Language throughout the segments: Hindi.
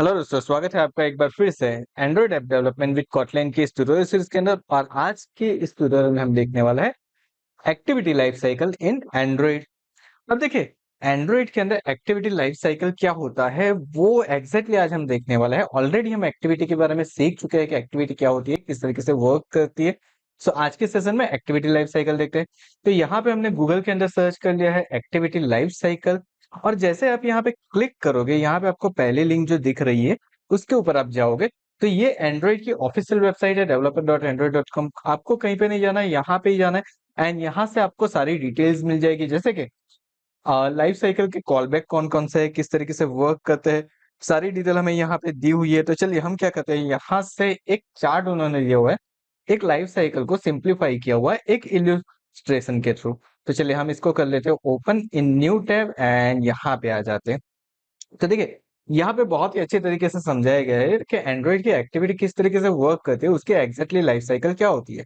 हेलो दोस्तों, स्वागत है आपका एक बार फिर से एंड्रॉइड ऐप डेवलपमेंट विद कॉटलैन की इस ट्यूटोरियल सीरीज के अंदर। और आज के इस ट्यूटोरियल में हम देखने वाला है activity life cycle in Android. अब देखिए, एंड्रॉइड के अंदर एक्टिविटी लाइफ साइकिल क्या होता है वो एग्जैक्टली आज हम देखने वाला है। ऑलरेडी हम एक्टिविटी के बारे में सीख चुके हैं कि एक्टिविटी क्या होती है, किस तरीके से वर्क करती है। सो आज के सेशन में एक्टिविटी लाइफ साइकिल देखते हैं। तो यहाँ पे हमने गूगल के अंदर सर्च कर लिया है एक्टिविटी लाइफ साइकिल। और जैसे आप यहाँ पे क्लिक करोगे, यहाँ पे आपको पहली लिंक जो दिख रही है उसके ऊपर आप जाओगे तो ये एंड्रॉइड की ऑफिशियल वेबसाइट है developer.android.com। आपको कहीं पे नहीं जाना है, यहाँ पे ही जाना है। एंड यहाँ से आपको सारी डिटेल्स मिल जाएगी, जैसे कि लाइफ साइकिल के कॉल बैक कौन कौन से है, किस तरीके से वर्क करते हैं, सारी डिटेल हमें यहाँ पे दी हुई है। तो चलिए हम क्या करते हैं, यहाँ से एक चार्ट उन्होंने लिया हुआ है, एक लाइफ साइकिल को सिंप्लीफाई किया हुआ है एक इल्यूस्ट्रेशन के थ्रू। तो चलिए हम इसको कर लेते हैं open in new tab and यहाँ पे आ जाते हैं। तो देखिए, यहाँ पे बहुत ही अच्छे तरीके से समझाया गया है कि एंड्रॉइड की एक्टिविटी किस तरीके से वर्क करती है, उसकी एग्जैक्टली लाइफ साइकिल क्या होती है।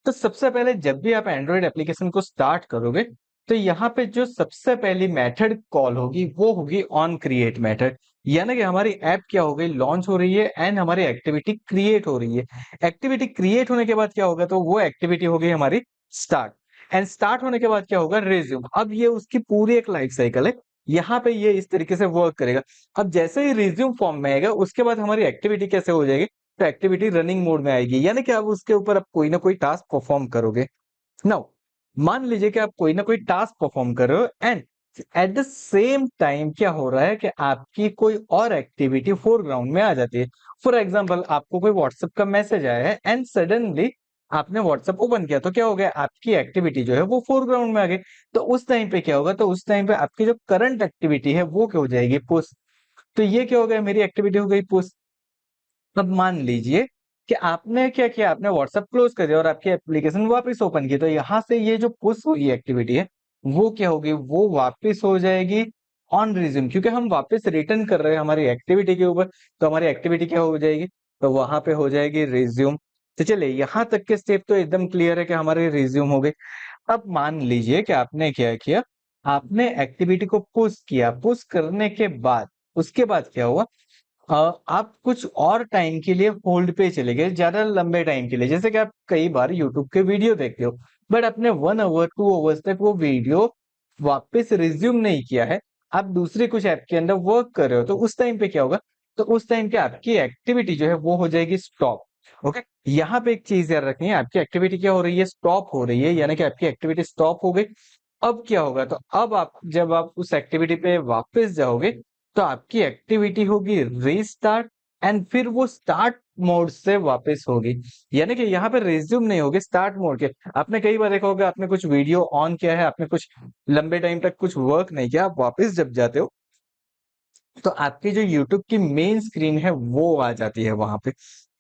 तो सबसे पहले जब भी आप एंड्रॉइड एप्लीकेशन को स्टार्ट करोगे तो यहाँ पे जो सबसे पहली मेथड कॉल होगी वो होगी ऑन क्रिएट मेथड। यानी कि हमारी ऐप क्या हो गई, लॉन्च हो रही है एंड हमारी एक्टिविटी क्रिएट हो रही है। एक्टिविटी क्रिएट होने के बाद क्या होगा, तो वो एक्टिविटी हो गई हमारी स्टार्ट। एंड स्टार्ट होने के बाद क्या होगा, रिज्यूम। अब ये उसकी पूरी एक लाइफ साइकिल है। यहाँ पे ये इस तरीके से वर्क करेगा। अब जैसे ही रिज्यूम फॉर्म में आएगा उसके बाद हमारी एक्टिविटी कैसे हो जाएगी, तो एक्टिविटी रनिंग मोड में आएगी। यानी कि आप उसके ऊपर आप कोई ना कोई टास्क परफॉर्म करोगे। नाउ मान लीजिए कि आप कोई ना कोई टास्क परफॉर्म कर रहे हो and at the same time क्या हो रहा है कि आपकी कोई और एक्टिविटी फोरग्राउंड में आ जाती है। फॉर एग्जांपल, आपको कोई व्हाट्सएप का मैसेज आया है एंड सडनली आपने व्हाट्सएप ओपन किया तो क्या हो गया, आपकी एक्टिविटी जो है वो फोरग्राउंड में आ गई। तो उस टाइम पे क्या होगा, तो उस टाइम पे आपकी जो करंट एक्टिविटी है वो क्या हो जाएगी, पुश। तो ये क्या हो गया, मेरी एक्टिविटी हो गई पुश। अब मान लीजिए कि आपने क्या किया, आपने व्हाट्सएप क्लोज कर दिया और आपकी एप्लीकेशन वापस ओपन की, तो यहाँ से ये जो पुश हुई एक्टिविटी है वो क्या होगी, वो वापस हो जाएगी ऑन रिज्यूम, क्योंकि हम वापस रिटर्न कर रहे हैं हमारी एक्टिविटी के ऊपर। तो हमारी एक्टिविटी क्या हो जाएगी, तो वहां पे हो जाएगी रिज्यूम। तो चलिए यहाँ तक के स्टेप तो एकदम क्लियर है कि हमारे रिज्यूम हो गए। अब मान लीजिए कि आपने क्या किया, आपने एक्टिविटी को पुश किया, पुश करने के बाद उसके बाद क्या हुआ, आप कुछ और टाइम के लिए होल्ड पे चले गए, ज्यादा लंबे टाइम के लिए। जैसे कि आप कई बार यूट्यूब के वीडियो देखते हो बट आपने 1 आवर 2 आवर्स तक वो वीडियो वापस रिज्यूम नहीं किया है, आप दूसरे कुछ ऐप के अंदर वर्क कर रहे हो, तो उस टाइम पे क्या होगा, तो उस टाइम पे आपकी एक्टिविटी जो है वो हो जाएगी स्टॉप। ओके, यहाँ पे एक चीज याद रखनी है, आपकी एक्टिविटी क्या हो रही है, स्टॉप हो रही है, यानी कि आपकी एक्टिविटी स्टॉप हो गई। अब क्या होगा, तो अब आप जब आप उस एक्टिविटी पे वापस जाओगे तो आपकी एक्टिविटी होगी रीस्टार्ट एंड फिर वो स्टार्ट मोड से वापस होगी। यानी कि यहाँ पे रिज्यूम नहीं होगी, स्टार्ट मोड के। आपने कई बार देखा होगा, आपने कुछ वीडियो ऑन किया है, आपने कुछ लंबे टाइम तक कुछ वर्क नहीं किया, आप वापस जब जाते हो तो आपकी जो यूट्यूब की मेन स्क्रीन है वो आ जाती है वहां पे।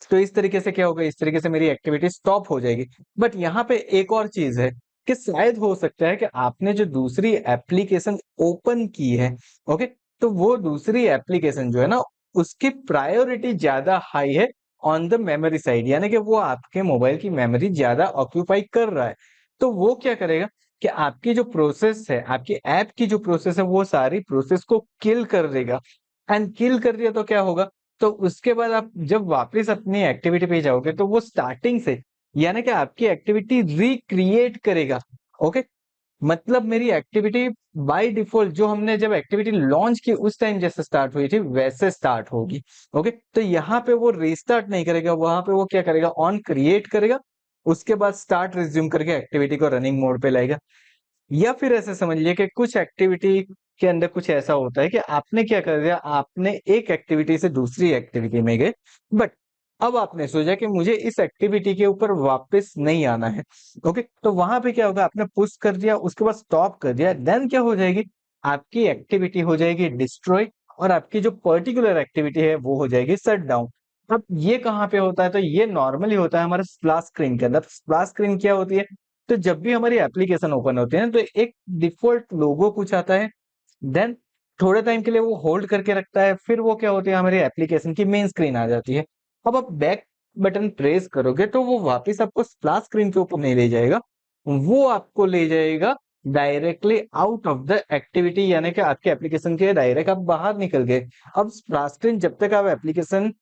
तो इस तरीके से क्या होगा, इस तरीके से मेरी एक्टिविटी स्टॉप हो जाएगी। बट यहाँ पे एक और चीज है कि शायद हो सकता है कि आपने जो दूसरी एप्लीकेशन ओपन की है, ओके, तो वो दूसरी एप्लीकेशन जो है ना, उसकी प्रायोरिटी ज्यादा हाई है ऑन द मेमोरी साइड, यानी कि वो आपके मोबाइल की मेमोरी ज्यादा ऑक्यूपाई कर रहा है। तो वो क्या करेगा कि आपकी जो प्रोसेस है, आपकी ऐप की जो प्रोसेस है, वो सारी प्रोसेस को किल कर देगा। एंड किल कर दिया तो क्या होगा, तो उसके बाद आप जब वापस अपनी एक्टिविटी पे जाओगे तो वो स्टार्टिंग से, यानी कि आपकी एक्टिविटी रिक्रिएट करेगा। ओके, मतलब मेरी एक्टिविटी बाय डिफॉल्ट जो हमने जब एक्टिविटी लॉन्च की उस टाइम जैसे स्टार्ट हुई थी वैसे स्टार्ट होगी। ओके, तो यहाँ पे वो रीस्टार्ट नहीं करेगा, वहां पे वो क्या करेगा, ऑन क्रिएट करेगा, उसके बाद स्टार्ट रिज्यूम करके एक्टिविटी को रनिंग मोड पे लाएगा। या फिर ऐसे समझ लिया कि कुछ एक्टिविटी के अंदर कुछ ऐसा होता है कि आपने क्या कर दिया, आपने एक एक्टिविटी से दूसरी एक्टिविटी में गए बट अब आपने सोचा कि मुझे इस एक्टिविटी के ऊपर वापस नहीं आना है। ओके, तो वहां पे क्या होगा, आपने पुश कर दिया, उसके बाद स्टॉप कर दिया, देन क्या हो जाएगी, आपकी एक्टिविटी हो जाएगी डिस्ट्रॉय और आपकी जो पर्टिकुलर एक्टिविटी है वो हो जाएगी शट डाउन। अब ये कहाँ पे होता है, तो ये नॉर्मली होता है हमारे स्प्लैश स्क्रीन के अंदर। स्प्लैश स्क्रीन क्या होती है, तो जब भी हमारी एप्लीकेशन ओपन होती है ना, तो एक डिफॉल्ट लोगो कुछ आता है, देन थोड़े टाइम के लिए वो होल्ड करके रखता है, फिर वो क्या होती है, हमारी एप्लीकेशन की मेन स्क्रीन आ जाती है। अब आप बैक बटन प्रेस करोगे तो वो वापस आपको स्प्लैश स्क्रीन के ऊपर नहीं ले जाएगा, वो आपको ले जाएगा directly out of the activity, यानी कि आपके एप्लीकेशन के डायरेक्ट आप बाहर निकल गए। अब स्प्लैश स्क्रीन जब तक आप एप्लीकेशन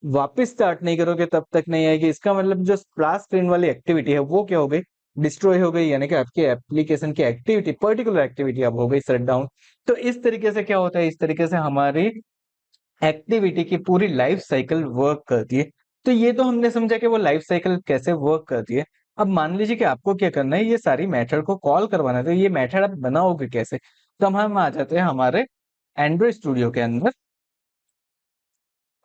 वापस स्टार्ट नहीं करोगे तब तक नहीं आएगी। इसका मतलब जो स्प्लैश स्क्रीन वाली एक्टिविटी है वो क्या हो गई, डिस्ट्रॉय हो गई, यानी कि आपके एप्लीकेशन की एक्टिविटी, पर्टिकुलर एक्टिविटी अब हो गई शट डाउन। तो इस तरीके से क्या होता है, इस तरीके से हमारी एक्टिविटी की पूरी लाइफ साइकिल वर्क करती है। तो ये तो हमने समझा कि वो लाइफ साइकिल कैसे वर्क करती है। अब मान लीजिए कि आपको क्या करना है, ये सारी मेथड को कॉल करवाना है, तो ये मेथड आप बनाओगे कैसे? तो हम आ जाते हैं हमारे एंड्रॉइड स्टूडियो के अंदर।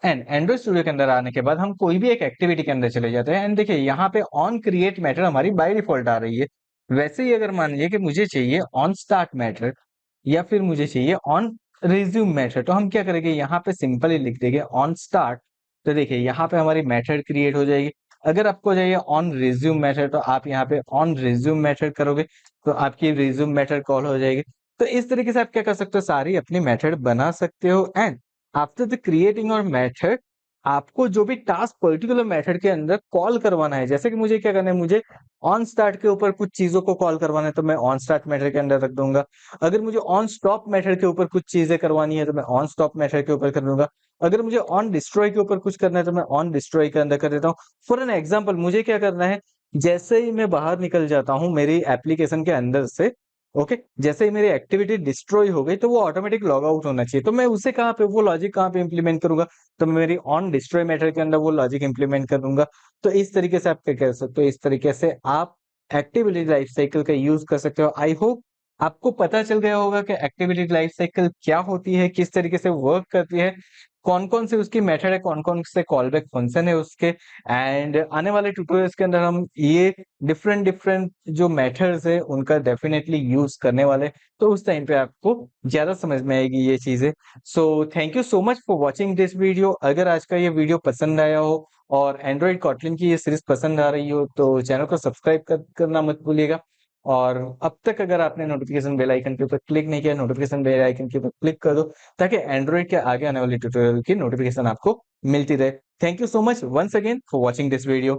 एंड एंड्रॉइड स्टूडियो के अंदर आने के बाद हम कोई भी एक एक्टिविटी के अंदर चले जाते हैं। एंड देखिए यहाँ पे ऑन क्रिएट मेथड हमारी बाय डिफॉल्ट आ रही है। वैसे ही अगर मान लीजिए कि मुझे चाहिए ऑन स्टार्ट मेथड या फिर मुझे चाहिए ऑन रिज्यूम मेथड, तो हम क्या करेंगे, यहाँ पे सिंपली लिख देंगे ऑन स्टार्ट। तो देखिए यहाँ पे हमारी मेथड क्रिएट हो जाएगी। अगर आपको चाहिए ऑन रिज्यूम मेथड, तो आप यहाँ पे ऑन रिज्यूम मेथड करोगे तो आपकी रिज्यूम मेथड कॉल हो जाएगी। तो इस तरीके से आप क्या कर सकते हो, सारी अपनी मेथड बना सकते हो। एंड आफ्टर द क्रिएटिंग और मेथड, आपको जो भी टास्क पर्टिकुलर मेथड के अंदर कॉल करवाना है, जैसे कि मुझे क्या करना है, मुझे ऑन स्टार्ट के ऊपर कुछ चीजों को कॉल करवाना है तो मैं ऑन स्टार्ट मेथड के अंदर रख दूंगा। अगर मुझे ऑन स्टॉप मेथड के ऊपर कुछ चीजें करवानी है तो मैं ऑन स्टॉप मेथड के ऊपर कर दूंगा। अगर मुझे ऑन डिस्ट्रॉय के ऊपर कुछ करना है तो मैं ऑन डिस्ट्रॉय के अंदर कर देता हूँ। फॉर एन एग्जाम्पल, मुझे क्या करना है, जैसे ही मैं बाहर निकल जाता हूँ मेरी एप्लीकेशन के अंदर से, ओके, जैसे ही मेरी एक्टिविटी डिस्ट्रॉय हो गई तो वो ऑटोमेटिक लॉग आउट होना चाहिए। तो मैं उसे कहाँ पे, वो लॉजिक कहाँ पे इंप्लीमेंट करूंगा, तो मैं मेरी ऑन डिस्ट्रॉय मेथड के अंदर वो लॉजिक इंप्लीमेंट करूंगा। तो इस तरीके से आप क्या कर सकते हो, इस तरीके से आप एक्टिविटी लाइफ साइकिल का यूज कर सकते हो। आई होप आपको पता चल गया होगा कि एक्टिविटी लाइफ साइकिल क्या होती है, किस तरीके से वर्क करती है, कौन कौन से उसकी मेथड है, कौन कौन से कॉल बैक फंक्शन है उसके। एंड आने वाले ट्यूटोरियल्स के अंदर हम ये डिफरेंट डिफरेंट जो मेथड्स है उनका डेफिनेटली यूज करने वाले, तो उस टाइम पे आपको ज्यादा समझ में आएगी ये चीजें। So thank you so much for watching this video. अगर आज का ये वीडियो पसंद आया हो और एंड्रॉइड कॉटलिन की ये सीरीज पसंद आ रही हो तो चैनल को सब्सक्राइब करना मत भूलिएगा। और अब तक अगर आपने नोटिफिकेशन बेल आइकन के ऊपर क्लिक नहीं किया, नोटिफिकेशन बेल आइकन के ऊपर क्लिक कर दो ताकि एंड्रॉइड के आगे आने वाली ट्यूटोरियल की नोटिफिकेशन आपको मिलती रहे। Thank you so much once again for watching this video.